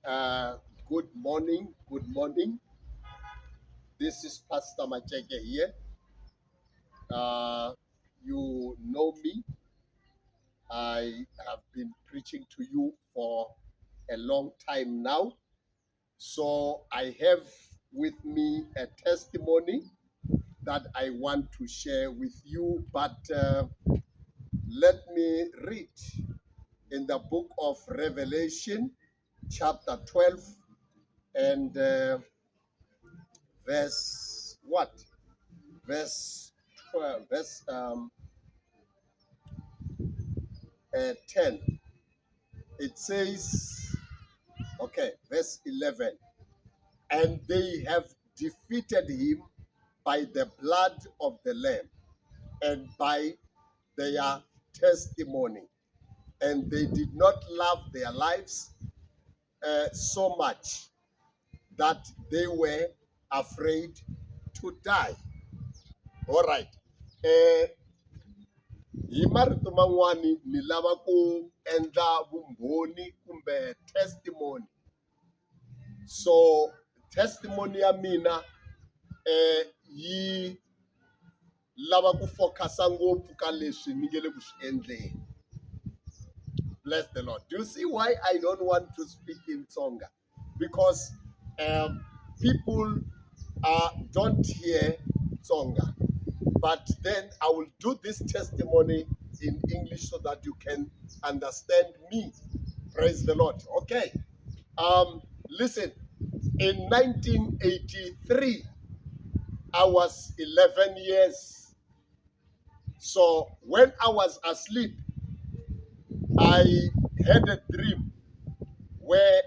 Uh, Good morning. Good morning. This is Pastor Macheke here. Uh, you know me. I have been preaching to you for a long time now. So I have with me a testimony that I want to share with you. But let me read in the book of Revelation, chapter 12, and verse what? Verse 12, verse 10. It says, okay, verse 11. And they have defeated him by the blood of the Lamb and by their testimony. And they did not love their lives so much that they were afraid to die. All right. Uh, hi marito man'wani ni lava ku endla vumbhoni kumbe testimony. So testimony ya mina yi lava ku focus ngopfu ka leswi ni nge le ku swi endleni. Bless the Lord. Do you see why I don't want to speak in Tsonga? Because people don't hear Tsonga. But then I will do this testimony in English so that you can understand me. Praise the Lord. Okay. Listen, in 1983, I was 11 years. So when I was asleep, I had a dream where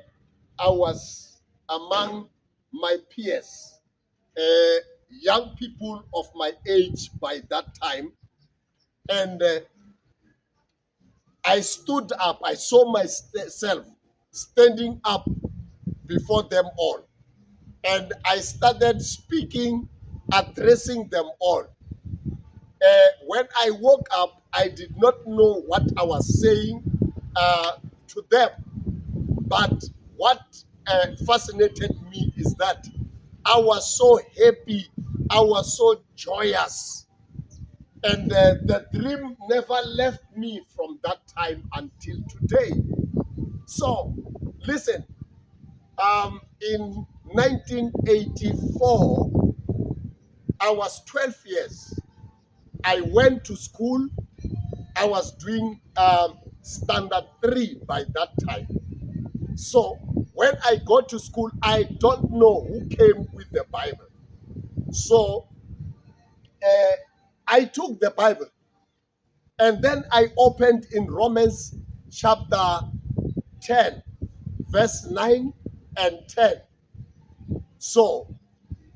I was among my peers, young people of my age by that time, and I stood up. I saw myself standing up before them all. And I started speaking, addressing them all. When I woke up, I did not know what I was saying to them. But what fascinated me is that I was so happy, I was so joyous. And the dream never left me from that time until today. So, listen, in 1984, I was 12 years. I went to school. I was doing standard 3 by that time. So, when I go to school, I don't know who came with the Bible. So, I took the Bible and then I opened in Romans chapter 10, verse 9 and 10. So,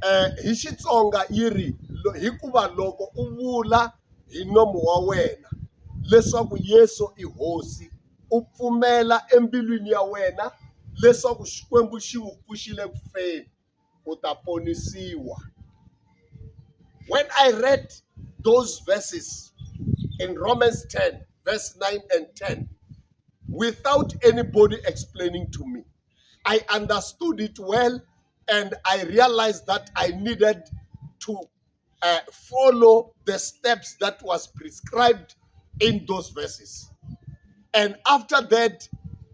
hi Xitsonga yi ri hikuva loko u vula hi nomo wa wena leswaku Yesu i hosi, u pfumela embilwini ya wena leswaku Xikwembu xi n'wi pfuxile kufeni, u ta ponisiwa. When I read those verses in Romans 10, verse 9 and 10, without anybody explaining to me, I understood it well, and I realized that I needed to follow the steps that was prescribed in those verses. And after that,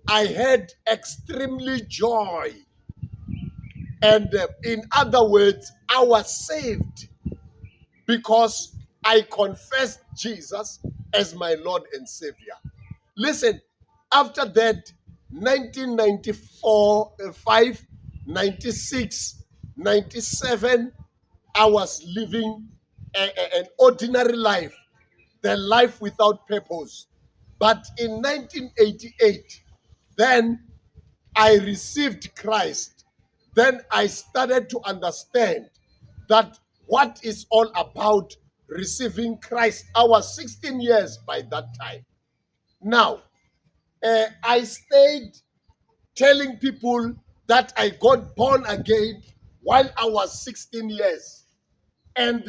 I had extremely joy. And in other words, I was saved because I confessed Jesus as my Lord and Savior. Listen, after that, 1994, 5, 96, 97, I was living an ordinary life, the life without purpose. But in 1988, then I received Christ. Then I started to understand that what is all about receiving Christ. I was 16 years by that time. Now, I stayed telling people that I got born again while I was 16 years. And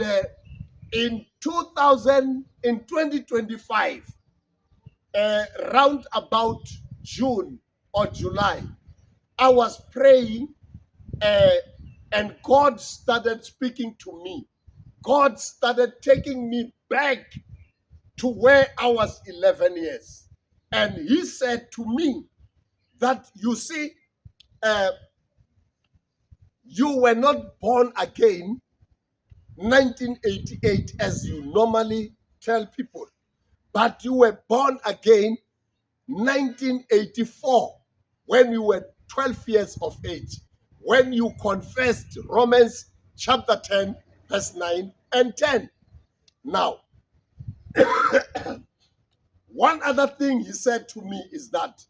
in 2025, round about June or July, I was praying, uh, and God started speaking to me. God started taking me back to where I was 11 years. And he said to me that, you see, uh, you were not born again 1988 as you normally tell people, but you were born again 1984 when you were 12 years of age, when you confessed Romans chapter 10, verse 9 and 10. Now, one other thing he said to me is that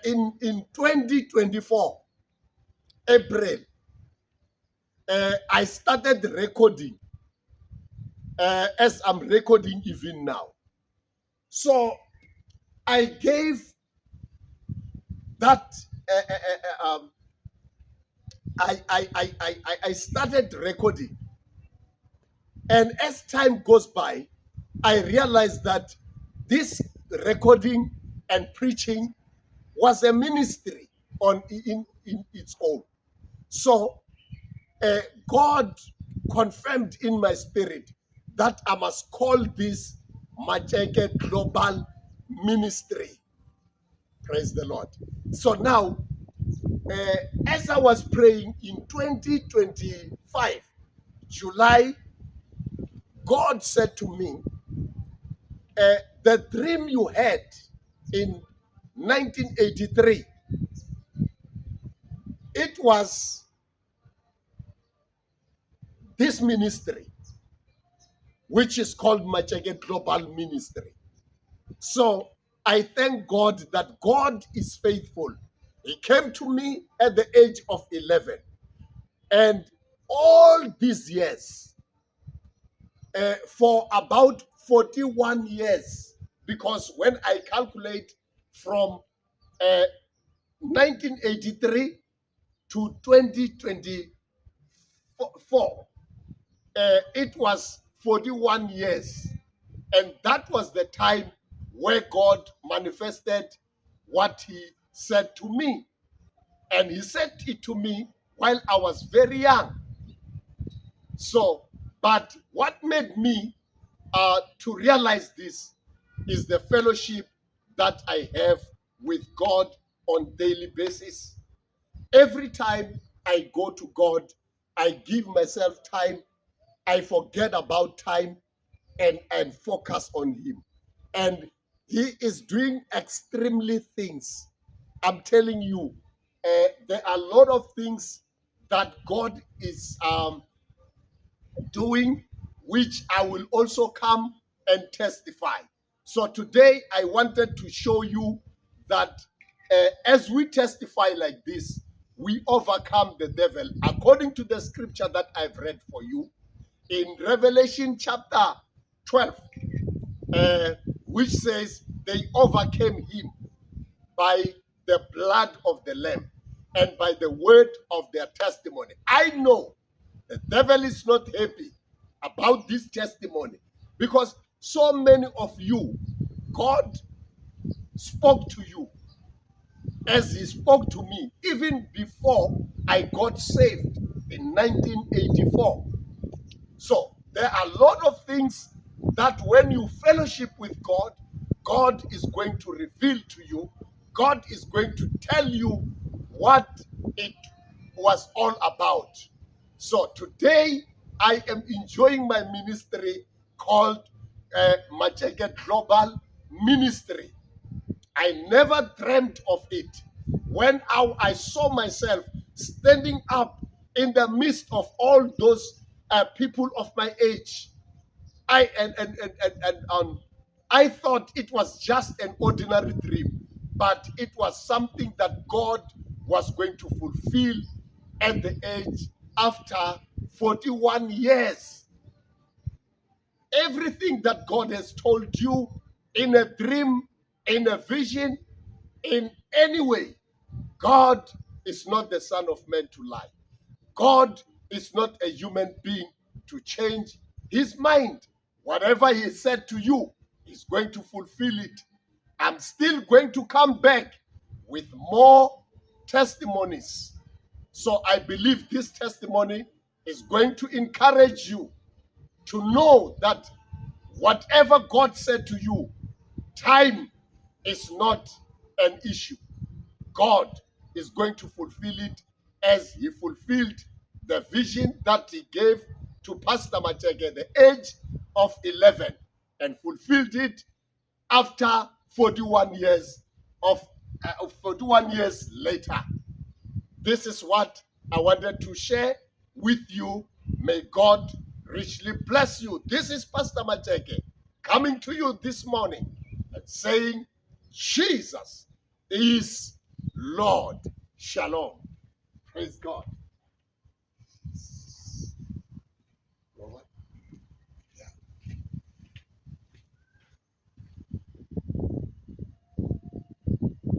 in 2024, April, I started recording as I'm recording even now. So I gave that, I started recording. And as time goes by, I realized that this recording and preaching was a ministry in its own. So God confirmed in my spirit that I must call this Macheke Global Ministry. Praise the Lord. So now, as I was praying in 2025, July, God said to me, the dream you had in 1983, it was this ministry, which is called Macheke Global Ministry. So I thank God that God is faithful. He came to me at the age of 11. And all these years, for about 41 years, because when I calculate from 1983 to 2024, it was 41 years. And that was the time where God manifested what he said to me. And he said it to me while I was very young. So, but what made me to realize this is the fellowship that I have with God on daily basis. Every time I go to God, I give myself time, I forget about time, and focus on him. And he is doing extremely things. I'm telling you, there are a lot of things that God is doing, which I will also come and testify. So today I wanted to show you that as we testify like this, we overcome the devil according to the scripture that I've read for you in Revelation chapter 12, which says they overcame him by the blood of the Lamb and by the word of their testimony. I know the devil is not happy about this testimony because so many of you, God spoke to you as he spoke to me even before I got saved in 1984. So there are a lot of things that when you fellowship with God, God is going to reveal to you. God is going to tell you what it was all about. So today I am enjoying my ministry called Macheke Global Ministry. I never dreamt of it. When I saw myself standing up in the midst of all those people of my age, I thought it was just an ordinary dream, but it was something that God was going to fulfill at the age after 41 years. Everything that God has told you in a dream, in a vision, in any way, God is not the son of man to lie. God is not a human being to change his mind. Whatever he said to you, he's going to fulfill it. I'm still going to come back with more testimonies. So I believe this testimony is going to encourage you to know that whatever God said to you, time is not an issue. God is going to fulfill it as he fulfilled the vision that he gave to Pastor Macheke at the age of 11 and fulfilled it after 41 years 41 years later. This is what I wanted to share with you. May God richly bless you. This is Pastor Macheke coming to you this morning and saying, Jesus is Lord. Shalom. Praise God.